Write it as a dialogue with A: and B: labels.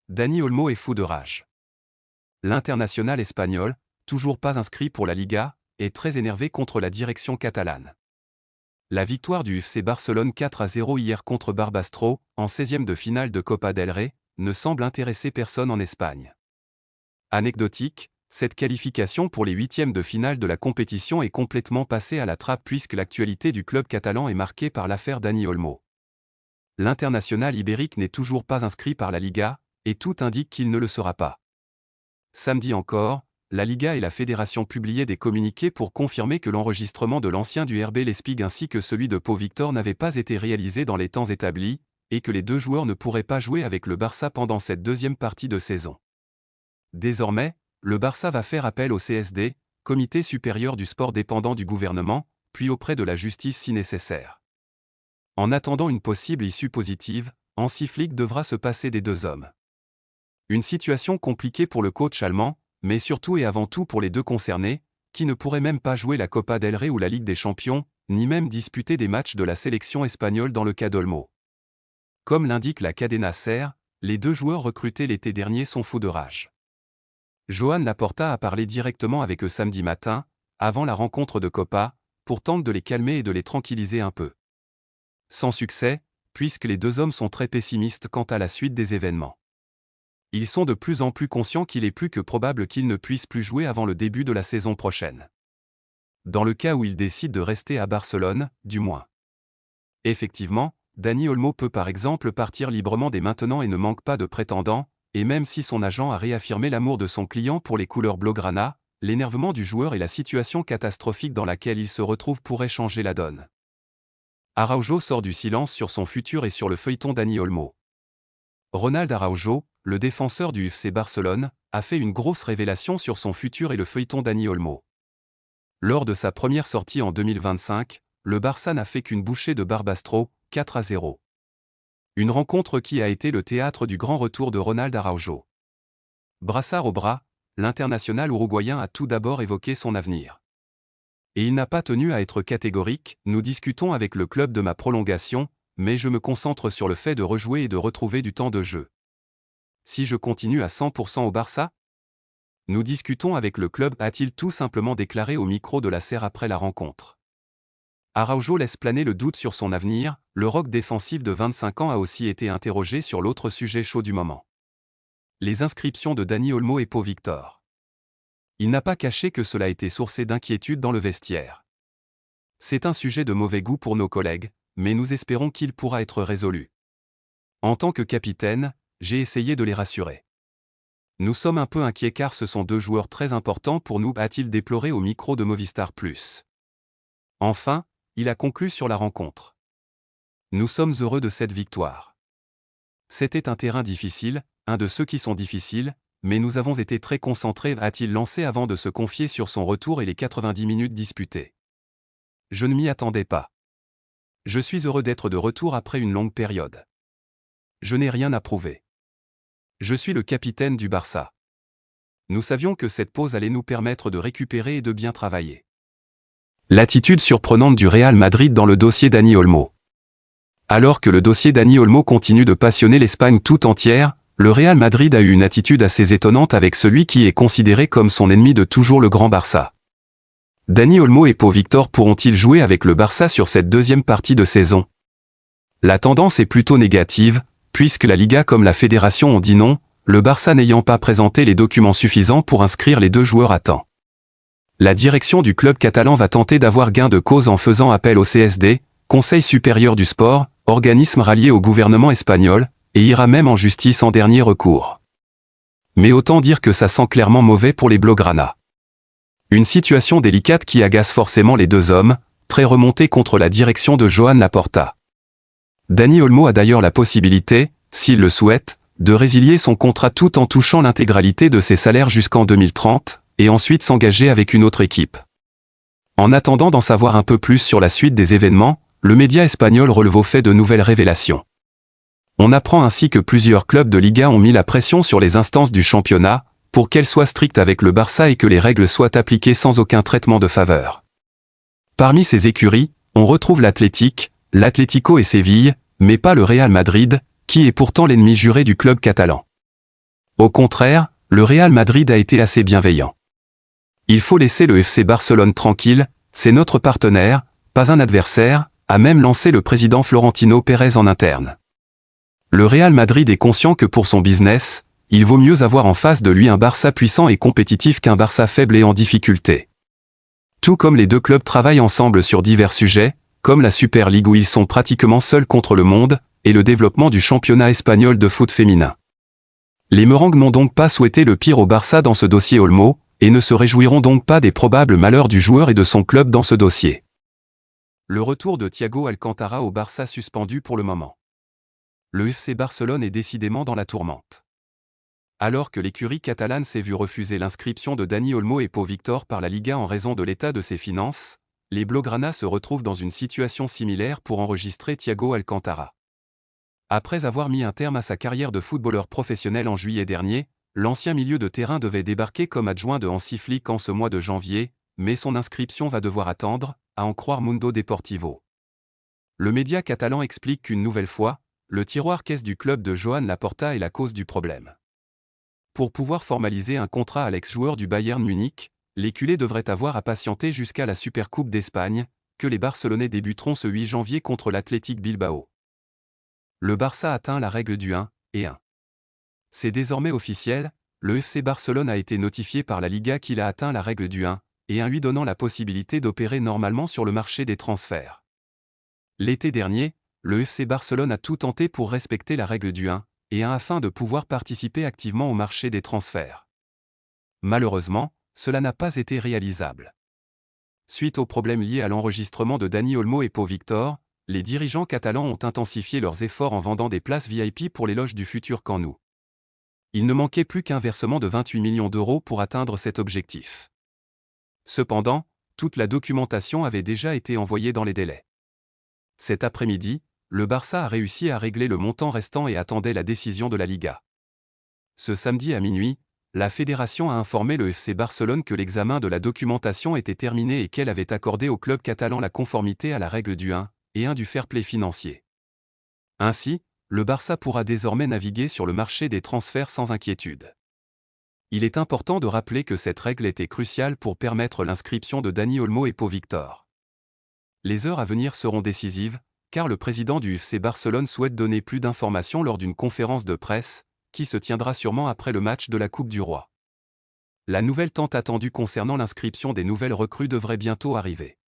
A: Dani Olmo est fou de rage. L'international espagnol, toujours pas inscrit pour la Liga, est très énervé contre la direction catalane. La victoire du FC Barcelone 4-0 hier contre Barbastro, en 16e de finale de Copa del Rey, ne semble intéresser personne en Espagne. Anecdotique, cette qualification pour les 8e de finale de la compétition est complètement passée à la trappe puisque l'actualité du club catalan est marquée par l'affaire Dani Olmo. L'international ibérique n'est toujours pas inscrit par la Liga, et tout indique qu'il ne le sera pas. Samedi encore, la Liga et la Fédération publiaient des communiqués pour confirmer que l'enregistrement de l'ancien du RB Leipzig ainsi que celui de Pau Victor n'avaient pas été réalisés dans les temps établis, et que les deux joueurs ne pourraient pas jouer avec le Barça pendant cette deuxième partie de saison. Désormais, le Barça va faire appel au CSD, Comité supérieur du sport dépendant du gouvernement, puis auprès de la justice si nécessaire. En attendant une possible issue positive, Hansi Flick devra se passer des deux hommes. Une situation compliquée pour le coach allemand, mais surtout et avant tout pour les deux concernés, qui ne pourraient même pas jouer la Copa del Rey ou la Ligue des Champions, ni même disputer des matchs de la sélection espagnole dans le cas d'Olmo. Comme l'indique la Cadena SER, les deux joueurs recrutés l'été dernier sont fous de rage. Joan Laporta a parlé directement avec eux samedi matin, avant la rencontre de Copa, pour tenter de les calmer et de les tranquilliser un peu. Sans succès, puisque les deux hommes sont très pessimistes quant à la suite des événements. Ils sont de plus en plus conscients qu'il est plus que probable qu'ils ne puissent plus jouer avant le début de la saison prochaine. Dans le cas où ils décident de rester à Barcelone, du moins. Effectivement, Dani Olmo peut par exemple partir librement dès maintenant et ne manque pas de prétendants, et même si son agent a réaffirmé l'amour de son client pour les couleurs blaugrana, l'énervement du joueur et la situation catastrophique dans laquelle il se retrouve pourraient changer la donne. Araujo sort du silence sur son futur et sur le feuilleton Dani Olmo. Ronald Araujo, le défenseur du FC Barcelone, a fait une grosse révélation sur son futur et le feuilleton Dani Olmo. Lors de sa première sortie en 2025, le Barça n'a fait qu'une bouchée de Barbastro, 4-0. Une rencontre qui a été le théâtre du grand retour de Ronald Araujo. Brassard au bras, l'international uruguayen a tout d'abord évoqué son avenir. Et il n'a pas tenu à être catégorique, nous discutons avec le club de ma prolongation, mais je me concentre sur le fait de rejouer et de retrouver du temps de jeu. Si je continue à 100% au Barça ? Nous discutons avec le club, a-t-il tout simplement déclaré au micro de la SER après la rencontre. Araujo laisse planer le doute sur son avenir, le roc défensif de 25 ans a aussi été interrogé sur l'autre sujet chaud du moment. Les inscriptions de Dani Olmo et Pau Victor. Il n'a pas caché que cela était sourcé d'inquiétude dans le vestiaire. C'est un sujet de mauvais goût pour nos collègues, mais nous espérons qu'il pourra être résolu. En tant que capitaine, j'ai essayé de les rassurer. Nous sommes un peu inquiets car ce sont deux joueurs très importants pour nous, a-t-il déploré au micro de Movistar Plus. Enfin, il a conclu sur la rencontre. Nous sommes heureux de cette victoire. C'était un terrain difficile, un de ceux qui sont difficiles, mais nous avons été très concentrés, a-t-il lancé avant de se confier sur son retour et les 90 minutes disputées. Je ne m'y attendais pas. Je suis heureux d'être de retour après une longue période. Je n'ai rien à prouver. Je suis le capitaine du Barça. Nous savions que cette pause allait nous permettre de récupérer et de bien travailler. L'attitude surprenante du Real Madrid dans le dossier Dani Olmo. Alors que le dossier Dani Olmo continue de passionner l'Espagne tout entière, le Real Madrid a eu une attitude assez étonnante avec celui qui est considéré comme son ennemi de toujours, le Grand Barça. Dani Olmo et Pau Victor pourront-ils jouer avec le Barça sur cette deuxième partie de saison? La tendance est plutôt négative, puisque la Liga comme la Fédération ont dit non, le Barça n'ayant pas présenté les documents suffisants pour inscrire les deux joueurs à temps. La direction du club catalan va tenter d'avoir gain de cause en faisant appel au CSD, Conseil supérieur du sport, organisme rallié au gouvernement espagnol, et ira même en justice en dernier recours. Mais autant dire que ça sent clairement mauvais pour les blaugrana. Une situation délicate qui agace forcément les deux hommes, très remontés contre la direction de Joan Laporta. Dani Olmo a d'ailleurs la possibilité, s'il le souhaite, de résilier son contrat tout en touchant l'intégralité de ses salaires jusqu'en 2030, et ensuite s'engager avec une autre équipe. En attendant d'en savoir un peu plus sur la suite des événements, le média espagnol relève fait de nouvelles révélations. On apprend ainsi que plusieurs clubs de Liga ont mis la pression sur les instances du championnat, pour qu'elles soient strictes avec le Barça et que les règles soient appliquées sans aucun traitement de faveur. Parmi ces écuries, on retrouve l'Athletic, l'Atlético et Séville, mais pas le Real Madrid, qui est pourtant l'ennemi juré du club catalan. Au contraire, le Real Madrid a été assez bienveillant. Il faut laisser le FC Barcelone tranquille, c'est notre partenaire, pas un adversaire, a même lancé le président Florentino Pérez en interne. Le Real Madrid est conscient que pour son business, il vaut mieux avoir en face de lui un Barça puissant et compétitif qu'un Barça faible et en difficulté. Tout comme les deux clubs travaillent ensemble sur divers sujets, comme la Super League où ils sont pratiquement seuls contre le monde, et le développement du championnat espagnol de foot féminin. Les Merengues n'ont donc pas souhaité le pire au Barça dans ce dossier Olmo, et ne se réjouiront donc pas des probables malheurs du joueur et de son club dans ce dossier. Le retour de Thiago Alcantara au Barça suspendu pour le moment. Le FC Barcelone est décidément dans la tourmente. Alors que l'écurie catalane s'est vue refuser l'inscription de Dani Olmo et Pau Victor par la Liga en raison de l'état de ses finances, les Blaugrana se retrouvent dans une situation similaire pour enregistrer Thiago Alcantara. Après avoir mis un terme à sa carrière de footballeur professionnel en juillet dernier, l'ancien milieu de terrain devait débarquer comme adjoint de Hansi Flick en ce mois de janvier, mais son inscription va devoir attendre, à en croire Mundo Deportivo. Le média catalan explique qu'une nouvelle fois, le tiroir caisse du club de Joan Laporta est la cause du problème. Pour pouvoir formaliser un contrat à l'ex-joueur du Bayern Munich, les culés devraient avoir à patienter jusqu'à la Supercoupe d'Espagne, que les Barcelonais débuteront ce 8 janvier contre l'Athletic Bilbao. Le Barça atteint la règle du 1 et 1. C'est désormais officiel, le FC Barcelone a été notifié par la Liga qu'il a atteint la règle du 1 et 1 lui donnant la possibilité d'opérer normalement sur le marché des transferts. L'été dernier, le FC Barcelone a tout tenté pour respecter la règle du 1 et 1 afin de pouvoir participer activement au marché des transferts. Malheureusement, cela n'a pas été réalisable. Suite aux problèmes liés à l'enregistrement de Dani Olmo et Pau Victor, les dirigeants catalans ont intensifié leurs efforts en vendant des places VIP pour les loges du futur Camp Nou. Il ne manquait plus qu'un versement de 28 millions d'euros pour atteindre cet objectif. Cependant, toute la documentation avait déjà été envoyée dans les délais. Cet après-midi, le Barça a réussi à régler le montant restant et attendait la décision de la Liga. Ce samedi à minuit, la fédération a informé le FC Barcelone que l'examen de la documentation était terminé et qu'elle avait accordé au club catalan la conformité à la règle du 1 et 1 du fair play financier. Ainsi, le Barça pourra désormais naviguer sur le marché des transferts sans inquiétude. Il est important de rappeler que cette règle était cruciale pour permettre l'inscription de Dani Olmo et Pau Victor. Les heures à venir seront décisives, car le président du FC Barcelone souhaite donner plus d'informations lors d'une conférence de presse, qui se tiendra sûrement après le match de la Coupe du Roi. La nouvelle tant attendue concernant l'inscription des nouvelles recrues devrait bientôt arriver.